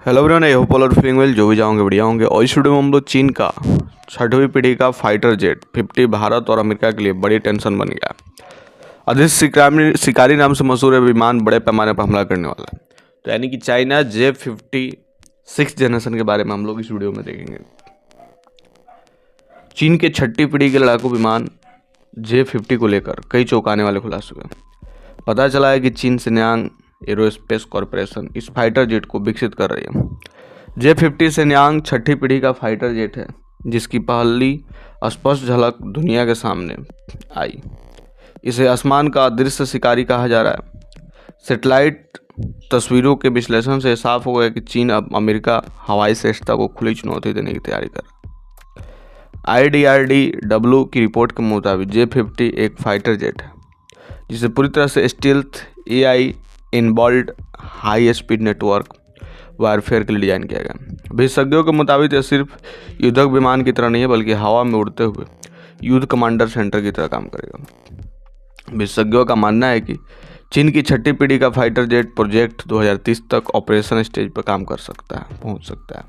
Hello everyone, I hope all are feeling well. जो भी जाओगे बढ़िया होंगे। और इस वीडियो में हम लोग चीन का 6वीं पीढ़ी का फाइटर जेट 50 भारत और अमेरिका के लिए बड़ी टेंशन बन गया। अदृश्य शिकारी नाम से मशहूर है विमान बड़े पैमाने पर हमला करने वाला है। तो यानी कि चाइना J-50 जनरेशन के बारे में हम लोग इस वीडियो में देखेंगे। चीन के 6वीं पीढ़ी के लड़ाकू विमान J-50 को लेकर कई चौंकाने वाले खुलासे हुए। पता चला है कि चीन सिन्यांग एरोस्पेस कॉरपोरेशन इस फाइटर जेट को विकसित कर रही है। J-50 सिन्यांग 6वीं पीढ़ी का फाइटर जेट है जिसकी पहली स्पष्ट झलक दुनिया के सामने आई। इसे आसमान का अदृश्य शिकारी कहा जा रहा है। सैटेलाइट तस्वीरों के विश्लेषण से साफ हो गया कि चीन अब अमेरिका हवाई श्रेष्ठता को खुली चुनौती देने की तैयारी कर रहा है। IDRDW की रिपोर्ट के मुताबिक J-50 एक फाइटर जेट है जिसे पूरी तरह से stealth AI inbuilt high speed network warfare के लिए डिजाइन किया गया। विशेषज्ञों के मुताबिक यह सिर्फ युद्धक विमान की तरह नहीं है बल्कि हवा में उड़ते हुए युद्ध कमांडर सेंटर की तरह काम करेगा। विशेषज्ञों का मानना है कि चीन की 6वीं पीढ़ी का फाइटर जेट प्रोजेक्ट 2030 तक ऑपरेशन स्टेज पर काम कर सकता है, पहुंच सकता है।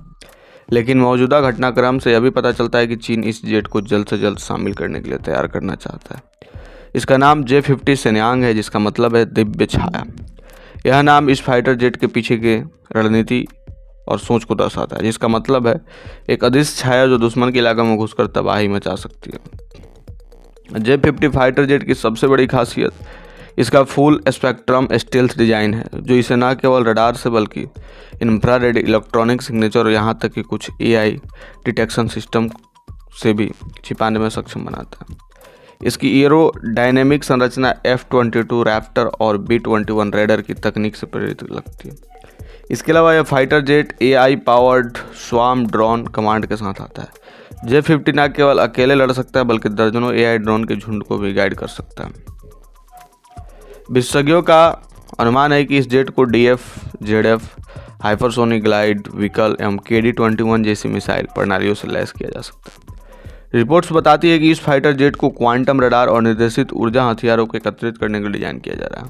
लेकिन मौजूदा घटनाक्रम से यह भी पता चलता है कि चीन इस जेट को जल्द से जल्द शामिल करने के लिए तैयार करना चाहता है। इसका नाम J-50 सिन्यांग है जिसका मतलब है दिव्य छाया। यह नाम इस फाइटर जेट के पीछे के रणनीति और सोच को दर्शाता है, जिसका मतलब है एक अदृश्य छाया जो दुश्मन के इलाके में घुसकर तबाही मचा सकती है। J-50 फाइटर जेट की सबसे बड़ी खासियत इसका फुल स्पेक्ट्रम स्टेल्थ डिजाइन है जो इसे न केवल रडार से बल्कि इंफ्रारेड इलेक्ट्रॉनिक सिग्नेचर और यहाँ तक कि कुछ AI डिटेक्शन सिस्टम से भी छिपाने में सक्षम बनाता है। इसकी एरोडायनेमिक संरचना F-22 रैप्टर और B-21 रेडर की तकनीक से प्रेरित लगती है। इसके अलावा यह fighter jet AI powered swarm drone command के साथ आता है। J-50 न केवल अकेले लड़ सकता है बल्कि दर्जनों AI ड्रोन के झुंड को भी गाइड कर सकता है। विशेषज्ञों का अनुमान है कि इस जेट को DF, ZF, hypersonic glide vehicle एवं KD-21 जैसी मिसाइल प्रणालियों से लैस किया जा सकता है। रिपोर्ट्स बताती है कि इस फाइटर जेट को क्वांटम रडार और निर्देशित ऊर्जा हथियारों को एकत्रित करने के लिए डिजाइन किया जा रहा है।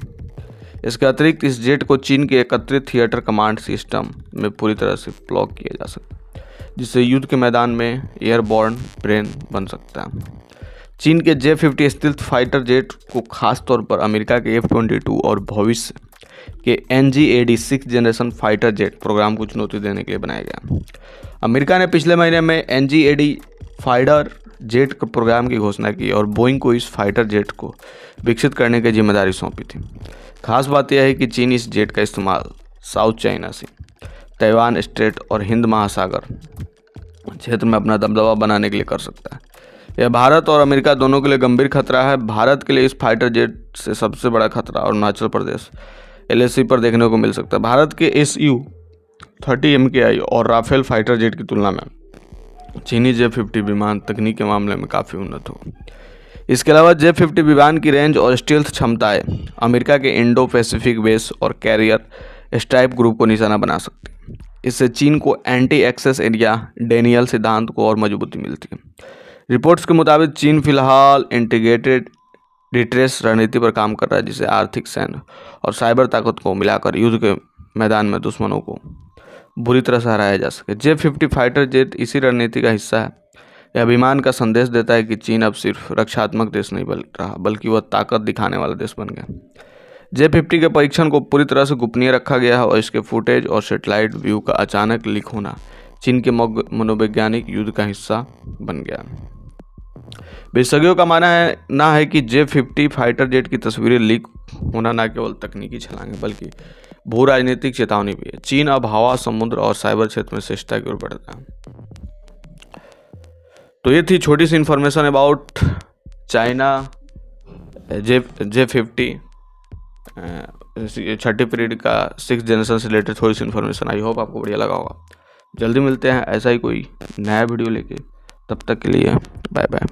इसके अतिरिक्त इस जेट को चीन के एकत्रित थिएटर कमांड सिस्टम में पूरी तरह से प्लग किया जा सकता है जिससे युद्ध के मैदान में एयरबॉर्न ब्रेन बन सकता है। चीन के J-50 स्टील्थ फाइटर जेट को खासतौर पर अमेरिका के F-22 और भविष्य के NGAD-6 generation fighter jet programme को चुनौती देने के लिए बनाया गया। अमेरिका ने पिछले महीने में NGAD फाइटर जेट के प्रोग्राम की घोषणा की और बोइंग को इस फाइटर जेट को विकसित करने की जिम्मेदारी सौंपी थी। खास बात यह है कि चीन इस जेट का इस्तेमाल साउथ चाइना सी, ताइवान स्ट्रेट और हिंद महासागर क्षेत्र में अपना दबदबा बनाने के लिए कर सकता है। यह भारत और अमेरिका दोनों के लिए गंभीर खतरा है। भारत के लिए इस फाइटर जेट से सबसे बड़ा खतरा अरुणाचल प्रदेश LAC पर देखने को मिल सकता है। भारत के Su-30 MKI और राफेल फाइटर जेट की तुलना में चीनी J-50 विमान तकनीक के मामले में काफ़ी उन्नत हो। इसके अलावा J-50 विमान की रेंज और स्टील्थ क्षमताएं अमेरिका के इंडो पैसिफिक बेस और कैरियर स्ट्राइप ग्रुप को निशाना बना सकती है। इससे चीन को एंटी एक्सेस एरिया डेनियल सिद्धांत को और मजबूती मिलती है। रिपोर्ट्स के मुताबिक चीन फिलहाल इंटीग्रेटेड डिट्रेस रणनीति पर काम कर रहा है जिसे आर्थिक, सैन्य और साइबर ताकत को मिलाकर युद्ध के मैदान में दुश्मनों को बुरी तरह से हराया जा सके। J-50 फाइटर जेट इसी रणनीति का हिस्सा है। यह विमान का संदेश देता है कि चीन अब सिर्फ रक्षात्मक देश नहीं बन रहा बल्कि वह ताकत दिखाने वाला देश बन गया। J-50 के परीक्षण को पूरी तरह से गोपनीय रखा गया है और इसके फुटेज और सैटेलाइट व्यू का अचानक लीक होना चीन के मनोवैज्ञानिक युद्ध का हिस्सा बन गया। विशेषज्ञों का मानना है कि J-50 फाइटर जेट की तस्वीरें लीक होना न केवल तकनीकी छलांग है बल्कि भू राजनीतिक चेतावनी भी है। चीन अब हवा, समुद्र और साइबर क्षेत्र में श्रेष्ठता की ओर बढ़ता है। तो ये थी छोटी सी इन्फॉर्मेशन अबाउट चाइना J-50 6वीं पीढ़ी का 6th जनरेशन से रिलेटेड थोड़ी सी इन्फॉर्मेशन। आई होप आपको बढ़िया लगा होगा। जल्दी मिलते हैं ऐसा ही कोई नया वीडियो लेके, तब तक के लिए बाय बाय।